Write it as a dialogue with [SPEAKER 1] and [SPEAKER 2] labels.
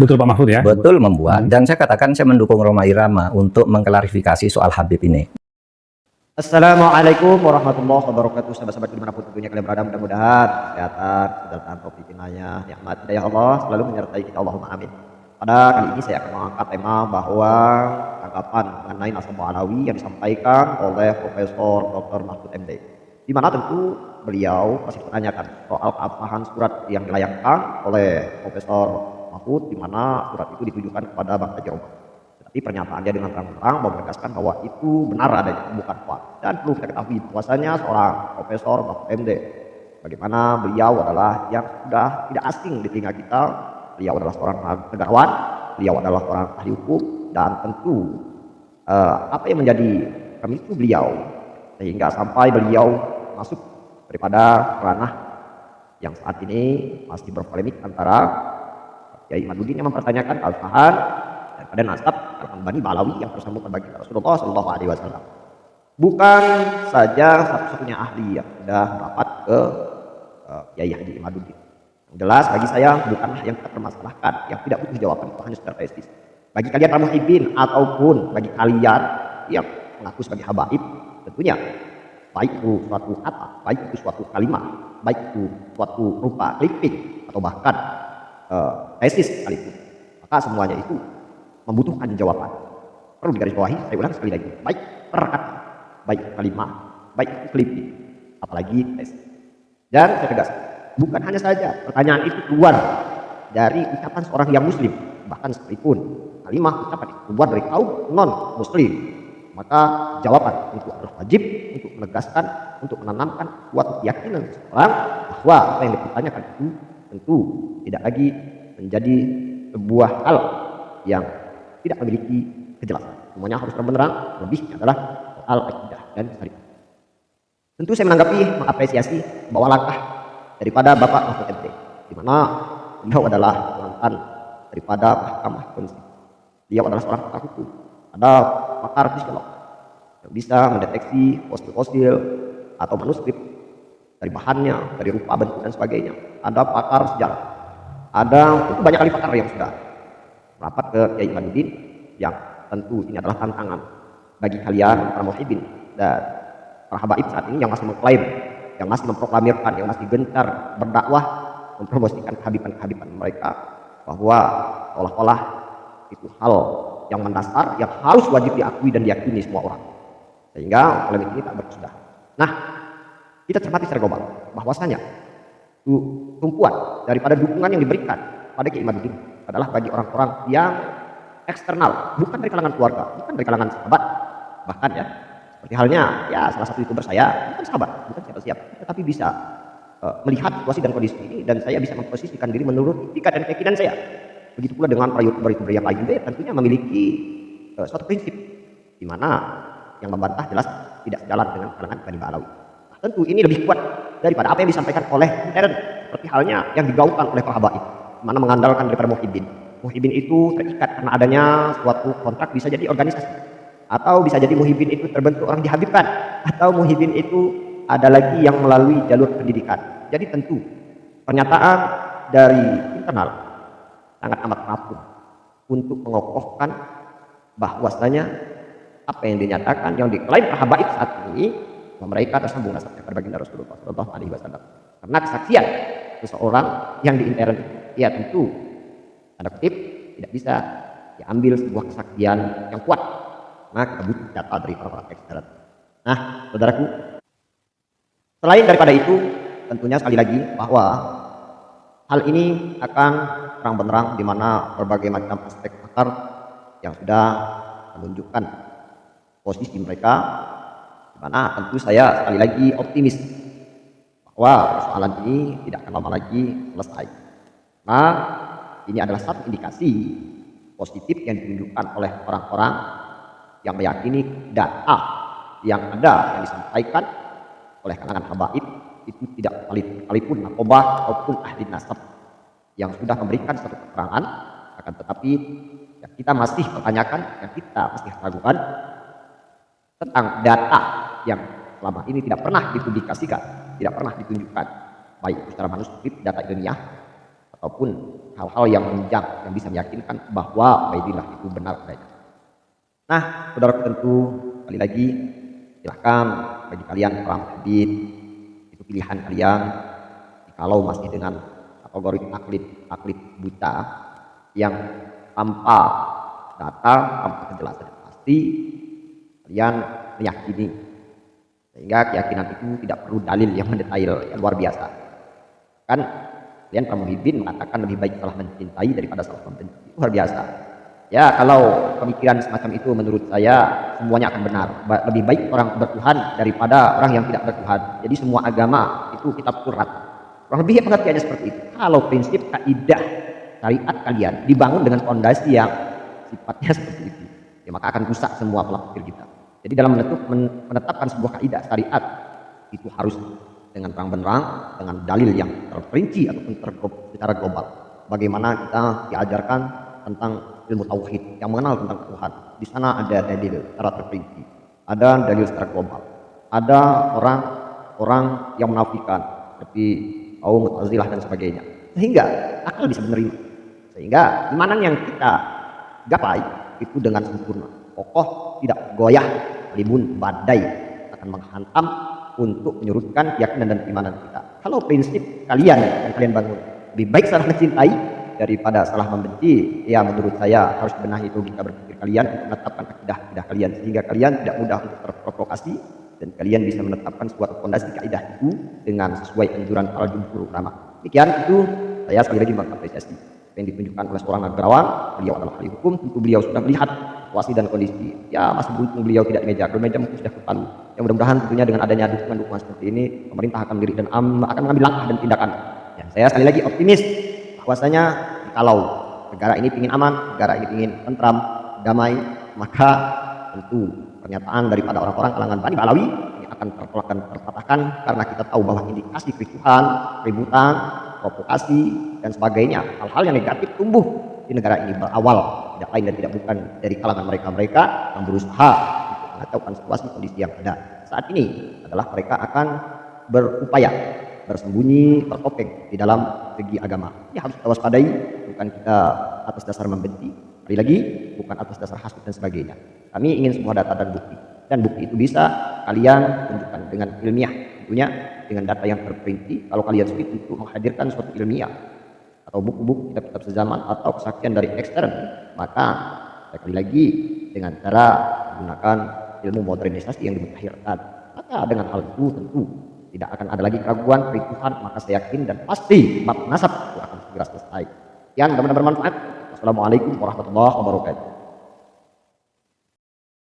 [SPEAKER 1] Betul Pak Mahfud ya?
[SPEAKER 2] Betul membuat, dan saya katakan saya mendukung Rhoma Irama untuk mengklarifikasi soal Habib ini.
[SPEAKER 3] Assalamualaikum warahmatullahi wabarakatuh. Sahabat-sahabat dimanapun tentunya kalian berada, mudah-mudahan kesehatan, kesehatan, taufiq hidayah, nikmat hidayah Allah selalu menyertai kita, Allahumma amin. Pada kali ini saya akan mengangkat tema bahwa tanggapan mengenai Nasabah Alawi yang disampaikan oleh Profesor Dr. Mahfud MD, di mana tentu beliau masih menanyakan soal keabsahan surat yang dilayangkan oleh Profesor Mahfud, di mana surat itu ditujukan kepada Bang Haji Roma. Tetapi pernyataan dia dengan terang-terang menegaskan bahwa itu benar adanya, bukan hoax. Dan perlu kita ketahui bahwasanya seorang Profesor Mahfud MD, bagaimana beliau adalah yang sudah tidak asing di telinga kita. Beliau adalah seorang negarawan, beliau adalah seorang ahli hukum, dan tentu apa yang menjadi pemicu beliau sehingga sampai beliau masuk daripada ranah yang saat ini masih berpolemik antara Kiai Imaduddin yang mempertanyakan keabsahan daripada nasab kalangan Bani Balawi yang tersambung bagi Rasulullah SAW. Bukan saja satu-satunya ahli yang sudah merapat ke Kiai Haji Imaduddin. Yang jelas bagi saya bukanlah yang kita permasalahkan, yang tidak butuh jawaban, itu hanya secara testis. Bagi kalian para muhibbin ataupun bagi kalian yang mengaku sebagai habaib, tentunya baik itu suatu kata, baik itu suatu kalimat, baik itu suatu rupa clipping atau bahkan tesis sekalipun, maka semuanya itu membutuhkan jawaban. Perlu digarisbawahi, saya ulang sekali lagi, baik per kata, baik kalimat, baik clipping, apalagi tesis. Dan saya tegaskan, bukan hanya saja pertanyaan itu keluar dari ucapan seorang yang muslim, bahkan sekalipun kalimat ucapan itu keluar dari kaum non muslim, maka jawaban itu adalah wajib untuk menegaskan, untuk menanamkan suatu keyakinan seseorang bahwa apa yang dipertanyakan itu tentu tidak lagi menjadi sebuah hal yang tidak memiliki kejelasan. Semuanya harus terang-benderang, lebihnya adalah soal akidah dan syariat. Tentu saya menanggapi, mengapresiasi bahwa langkah daripada Bapak Mahfud MD, di mana beliau adalah mantan daripada Mahkamah Konstitusi. Beliau adalah seorang pakar hukum, ada pakar psikolog yang bisa mendeteksi fosil-fosil atau manuskrip dari bahannya, dari rupa, bentuk dan sebagainya. Ada pakar sejarah, ada itu banyak kali pakar yang sudah merapat ke Kiai Imaduddin, yang tentu ini adalah tantangan bagi kalian para muhibbin dan para habaib saat ini yang masih mengklaim, yang masih memproklamirkan, yang masih gencar berdakwah mempromosikan kehabiban-kehabiban mereka, bahwa seolah-olah itu hal yang mendasar yang harus wajib diakui dan diyakini semua orang, sehingga polemik ini tak berkesudahan. Nah, kita cermati secara global bahwasanya tumpuan daripada dukungan yang diberikan pada Kiai Imaduddin adalah bagi orang-orang yang eksternal, bukan dari kalangan keluarga, bukan dari kalangan sahabat, bahkan ya seperti halnya ya salah satu youtuber saya, bukan sahabat, bukan siapa-siapa, tetapi bisa melihat situasi dan kondisi ini, dan saya bisa memposisikan diri menurut etika dan keyakinan saya. Begitu pula dengan para youtuber yang lain, tentunya memiliki suatu prinsip di mana yang membantah jelas tidak sejalan dengan kalangan Bani Balawi. Nah, tentu ini lebih kuat daripada apa yang disampaikan oleh intern, seperti halnya yang digaungkan oleh para habaib, di mana mengandalkan daripada muhibbin. Muhibbin itu terikat karena adanya suatu kontrak, bisa jadi organisasi, atau bisa jadi muhibbin itu terbentuk orang dihabibkan, atau muhibbin itu ada lagi yang melalui jalur pendidikan. Jadi tentu pernyataan dari internal sangat amat rapuh untuk mengokohkan bahwasanya apa yang dinyatakan, yang diklaim habaib saat ini, bahwa mereka tersambung nasabnya pada baginda Rasulullah SAW. Karena kesaksian seseorang yang diintern, ya tentu tanda kutip tidak bisa diambil sebuah kesaksian yang kuat. Nah, kita butuh data dari para ekstern. Nah, saudaraku, selain daripada itu, tentunya sekali lagi bahwa hal ini akan terang-benderang di mana berbagai macam aspek pakar yang sudah menunjukkan posisi mereka, di mana tentu saya sekali lagi optimis bahwa persoalan ini tidak akan lama lagi selesai. Nah, ini adalah satu indikasi positif yang ditunjukkan oleh orang-orang yang meyakini data yang ada, yang disampaikan oleh kalangan habaib itu tidak valid, sekalipun nakobah ataupun ahli nasab yang sudah memberikan satu keterangan. Akan tetapi yang kita masih pertanyakan, yang kita masih ragukan tentang data yang selama ini tidak pernah dipublikasikan, tidak pernah ditunjukkan, baik secara manuskrip, data ilmiah, ataupun hal-hal yang menunjang yang bisa meyakinkan bahwa Ubaidillah itu benar adanya. Nah, saudara tentu sekali lagi silahkan bagi kalian para muhaddits, itu pilihan kalian. Kalau masih dengan kategori taklid buta yang tanpa data, tanpa kejelasan yang pasti, kalian meyakini, sehingga keyakinan itu tidak perlu dalil yang mendetail yang luar biasa. Kan kalian para muhibbin mengatakan lebih baik salah mencintai daripada salah membenci, itu luar biasa. Ya, kalau pemikiran semacam itu menurut saya semuanya akan benar. Lebih baik orang bertuhan daripada orang yang tidak bertuhan. Jadi semua agama itu kitab surat. Kurang lebih pengertiannya seperti itu. Kalau prinsip kaidah syariat kalian dibangun dengan fondasi yang sifatnya seperti itu, ya maka akan rusak semua pola pikir kita. Jadi dalam menetapkan sebuah kaidah syariat itu harus dengan terang-benderang, dengan dalil yang terperinci ataupun secara global. Bagaimana kita diajarkan tentang ilmu tauhid yang mengenal tentang Tuhan. Di sana ada dalil secara terperinci, ada dalil secara global, ada orang-orang yang menafikan seperti kaum Mu'tazilah dan sebagainya, sehingga akal bisa menerima, sehingga imanan yang kita gapai itu dengan sempurna, kokoh, tidak goyah, rimbun badai akan menghantam untuk menyurutkan keyakinan dan keimanan kita. Kalau prinsip kalian yang kalian bangun lebih baik salah mencintai daripada salah membenci, ya menurut saya harus benahi logika berpikir kalian untuk menetapkan akidah kalian, sehingga kalian tidak mudah untuk terprovokasi dan kalian bisa menetapkan suatu fondasi kaidah itu dengan sesuai anjuran para jumhur ulama. Demikian itu saya sekali lagi mengapresiasi apa yang ditunjukkan oleh seorang negarawan. Beliau adalah ahli hukum, tentu beliau sudah melihat situasi dan kondisi. Ya masih beruntung beliau tidak di meja, kalau meja mungkin sudah ke Palu. Yang mudah-mudahan tentunya dengan adanya dukungan-dukungan seperti ini, pemerintah akan melirik dan akan mengambil langkah dan tindakan. Ya, saya sekali lagi optimis bahwasanya kalau negara ini ingin aman, negara ini ingin tentram, damai, maka tentu pernyataan daripada orang-orang kalangan Bani Balawi ini akan terpatahkan karena kita tahu bahwa indikasi kericuhan, keributan, provokasi dan sebagainya, hal-hal yang negatif tumbuh di negara ini berawal tidak lain dan tidak bukan dari kalangan mereka yang berusaha untuk mengacaukan situasi kondisi yang ada saat ini. Adalah mereka akan berupaya bersembunyi, tertopeng di dalam segi agama. Ini harus kita waspadai, bukan kita atas dasar membenci, sekali lagi bukan atas dasar hasud dan sebagainya. Kami ingin semua data dan bukti, dan bukti itu bisa kalian tunjukkan dengan ilmiah, tentunya dengan data yang terperinci. Kalau kalian sulit untuk menghadirkan suatu ilmiah atau buku-buku kitab-kitab sezaman atau kesaksian dari ekstern, maka sekali lagi dengan cara menggunakan ilmu modernisasi yang dimutakhirkan, maka dengan hal itu tentu tidak akan ada lagi keraguan, kericuhan, maka saya yakin dan pasti bab nasab itu akan segera selesai. Yang mudah-mudahan bermanfaat. Wassalamualaikum warahmatullahi wabarakatuh.